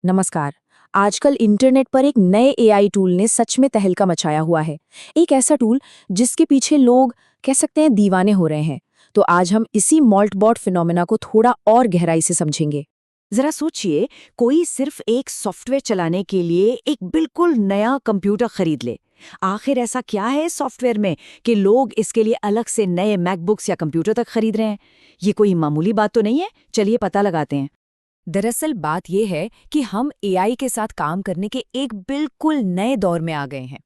नमस्कार। आजकल इंटरनेट पर एक नए एआई टूल ने सच में तहलका मचाया हुआ है। एक ऐसा टूल जिसके पीछे लोग कह सकते हैं दीवाने हो रहे हैं। तो आज हम इसी मॉल्टबॉट फिनोमेना को थोड़ा और गहराई से समझेंगे। जरा सोचिए, कोई सिर्फ एक सॉफ्टवेयर चलाने के लिए एक बिल्कुल नया कंप्यूटर खरीद ले। आखिर ऐसा क्या है इस सॉफ्टवेयर में कि लोग इसके लिए अलग से नए मैकबुक्स या कंप्यूटर तक खरीद रहे हैं? ये कोई मामूली बात तो नहीं है। चलिए पता लगाते हैं। दरअसल बात यह है कि हम एआई के साथ काम करने के एक बिल्कुल नए दौर में आ गए हैं।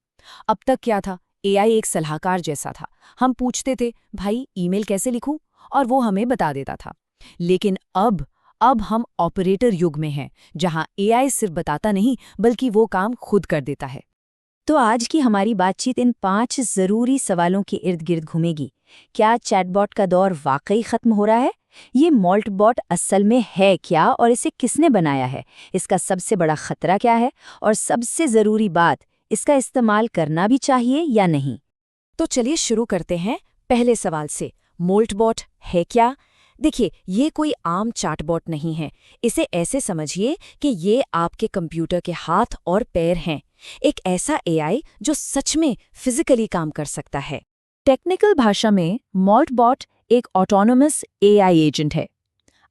अब तक क्या था? एआई एक सलाहकार जैसा था। हम पूछते थे, भाई ईमेल कैसे लिखूं, और वो हमें बता देता था। लेकिन अब हम ऑपरेटर युग में हैं, जहां एआई सिर्फ बताता नहीं बल्कि वो काम खुद कर देता है। तो आज की हमारी बातचीत इन 5 जरूरी सवालों के इर्द गिर्द घूमेगी। क्या चैटबॉट का दौर वाकई खत्म हो रहा है? ये मॉल्टबॉट असल में है क्या और इसे किसने बनाया है? इसका सबसे बड़ा खतरा क्या है? और सबसे जरूरी बात, इसका इस्तेमाल करना भी चाहिए या नहीं? तो चलिए शुरू करते हैं पहले सवाल से। मोल्टबॉट है क्या? देखिए, ये कोई आम चैटबॉट नहीं है। इसे ऐसे समझिए कि ये आपके कंप्यूटर के हाथ और पैर हैं। एक ऐसा एआई जो सच में फिजिकली काम कर सकता है। टेक्निकल भाषा में मॉल्टबॉट एक ऑटोनोमस एआई एजेंट है।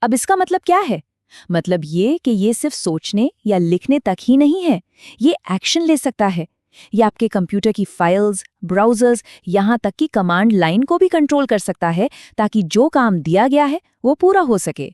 अब इसका मतलब क्या है? मतलब ये कि ये सिर्फ सोचने या लिखने तक ही नहीं है, ये एक्शन ले सकता है। ये आपके कंप्यूटर की फाइल्स, ब्राउजर्स, यहाँ तक कि कमांड लाइन को भी कंट्रोल कर सकता है, ताकि जो काम दिया गया है वो पूरा हो सके।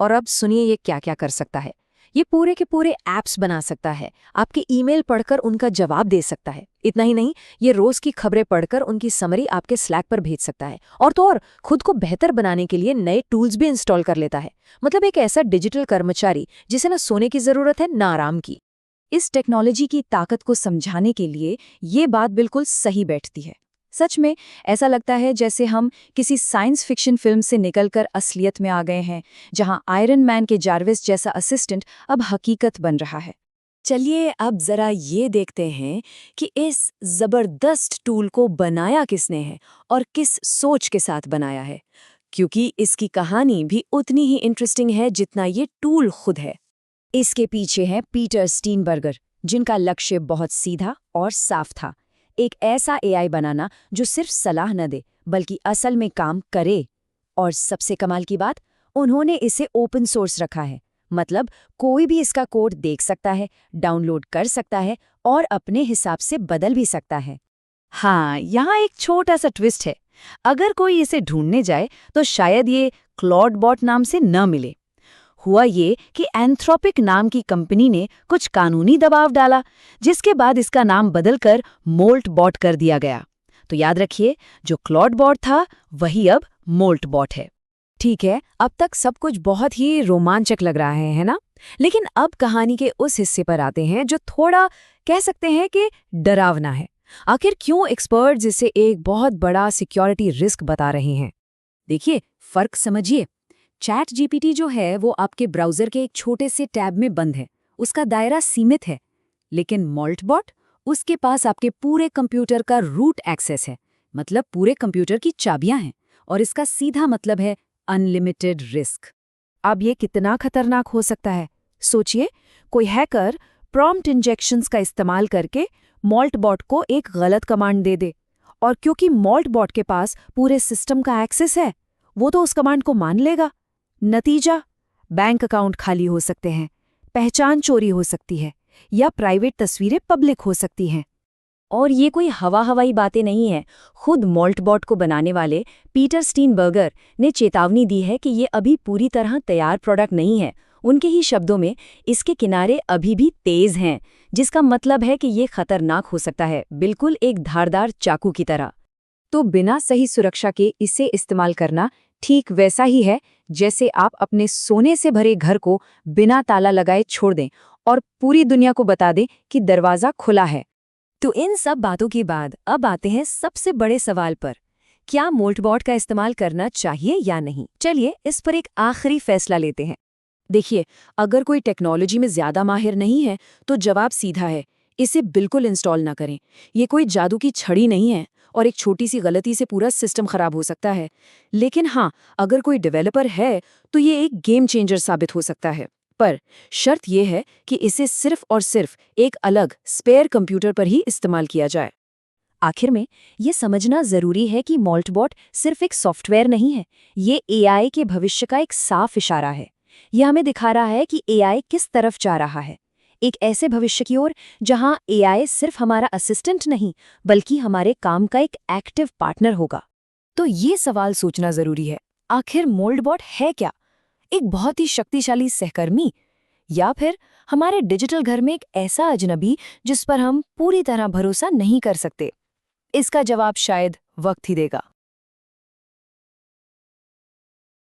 और अब सुनिए ये क्या क्या कर सकता है। ये पूरे के पूरे ऐप्स बना सकता है, आपके ईमेल पढ़कर उनका जवाब दे सकता है। इतना ही नहीं, ये रोज की खबरें पढ़कर उनकी समरी आपके स्लैक पर भेज सकता है। और तो और, खुद को बेहतर बनाने के लिए नए टूल्स भी इंस्टॉल कर लेता है। मतलब एक ऐसा डिजिटल कर्मचारी जिसे ना सोने की जरूरत है ना आराम की। इस टेक्नोलॉजी की ताकत को समझाने के लिए ये बात बिल्कुल सही बैठती है। सच में ऐसा लगता है जैसे हम किसी साइंस फिक्शन फिल्म से निकलकर असलियत में आ गए हैं, जहां आयरन मैन के जार्विस जैसा असिस्टेंट अब हकीकत बन रहा है। चलिए अब जरा ये देखते हैं कि इस जबरदस्त टूल को बनाया किसने है और किस सोच के साथ बनाया है, क्योंकि इसकी कहानी भी उतनी ही इंटरेस्टिंग है जितना ये टूल खुद है। इसके पीछे है पीटर स्टीनबर्गर, जिनका लक्ष्य बहुत सीधा और साफ था। एक ऐसा एआई बनाना जो सिर्फ सलाह न दे बल्कि असल में काम करे। और सबसे कमाल की बात, उन्होंने इसे ओपन सोर्स रखा है। मतलब कोई भी इसका कोड देख सकता है, डाउनलोड कर सकता है और अपने हिसाब से बदल भी सकता है। हाँ, यहाँ एक छोटा सा ट्विस्ट है। अगर कोई इसे ढूंढने जाए तो शायद ये क्लॉडबॉट नाम से न मिले। हुआ ये कि एंथ्रोपिक नाम की कंपनी ने कुछ कानूनी दबाव डाला, जिसके बाद इसका नाम बदलकर मोल्टबॉट कर दिया गया। तो याद रखिए, जो क्लॉडबॉट था वही अब मोल्टबॉट है। ठीक है, अब तक सब कुछ बहुत ही रोमांचक लग रहा है ना? लेकिन अब कहानी के उस हिस्से पर आते हैं जो थोड़ा कह सकते हैं कि डरावना है। आखिर क्यों एक्सपर्ट्स इसे एक बहुत बड़ा सिक्योरिटी रिस्क बता रहे हैं? देखिए, फर्क समझिए। चैट जीपीटी जो है वो आपके ब्राउज़र के एक छोटे से टैब में बंद है, उसका दायरा सीमित है। लेकिन मॉल्टबॉट, उसके पास आपके पूरे कंप्यूटर का रूट एक्सेस है, मतलब पूरे कंप्यूटर की चाबियां हैं। और इसका सीधा मतलब है अनलिमिटेड रिस्क। अब ये कितना खतरनाक हो सकता है? सोचिए, कोई हैकर प्रॉम्प्ट इंजेक्शंस का इस्तेमाल करके मॉल्टबॉट को एक गलत कमांड दे दे, और क्योंकि मॉल्टबॉट के पास पूरे सिस्टम का एक्सेस है, वो तो उस कमांड को मान लेगा। नतीजा, बैंक अकाउंट खाली हो सकते हैं, पहचान चोरी हो सकती है, या प्राइवेट तस्वीरें पब्लिक हो सकती हैं। और ये कोई हवाई बातें नहीं है। खुद मॉल्टबॉट को बनाने वाले पीटर स्टीनबर्गर ने चेतावनी दी है कि ये अभी पूरी तरह तैयार प्रोडक्ट नहीं है। उनके ही शब्दों में, इसके किनारे अभी भी तेज हैं, जिसका मतलब है कि ये खतरनाक हो सकता है, बिल्कुल एक धारदार चाकू की तरह। तो बिना सही सुरक्षा के इसे इस्तेमाल करना ठीक वैसा ही है जैसे आप अपने सोने से भरे घर को बिना ताला लगाए छोड़ दें और पूरी दुनिया को बता दें कि दरवाजा खुला है। तो इन सब बातों के बाद अब आते हैं सबसे बड़े सवाल पर। क्या मोल्टबॉट का इस्तेमाल करना चाहिए या नहीं? चलिए इस पर एक आखिरी फैसला लेते हैं। देखिए, अगर कोई टेक्नोलॉजी में ज्यादा माहिर नहीं है तो जवाब सीधा है, इसे बिल्कुल इंस्टॉल ना करें। ये कोई जादू की छड़ी नहीं है और एक छोटी सी गलती से पूरा सिस्टम खराब हो सकता है। लेकिन हाँ, अगर कोई डेवलपर है तो ये एक गेम चेंजर साबित हो सकता है। पर शर्त यह है कि इसे सिर्फ और सिर्फ एक अलग स्पेयर कंप्यूटर पर ही इस्तेमाल किया जाए। आखिर में ये समझना जरूरी है कि मोल्टबॉट सिर्फ एक सॉफ्टवेयर नहीं है, ये एआई के भविष्य का एक साफ इशारा है। यह हमें दिखा रहा है कि एआई किस तरफ जा रहा है, एक ऐसे भविष्य की ओर जहां एआई सिर्फ हमारा असिस्टेंट नहीं बल्कि हमारे काम का एक एक्टिव पार्टनर होगा। तो ये सवाल सोचना जरूरी है, आखिर मोल्टबॉट है क्या? एक बहुत ही शक्तिशाली सहकर्मी, या फिर हमारे डिजिटल घर में एक ऐसा अजनबी जिस पर हम पूरी तरह भरोसा नहीं कर सकते? इसका जवाब शायद वक्त ही देगा।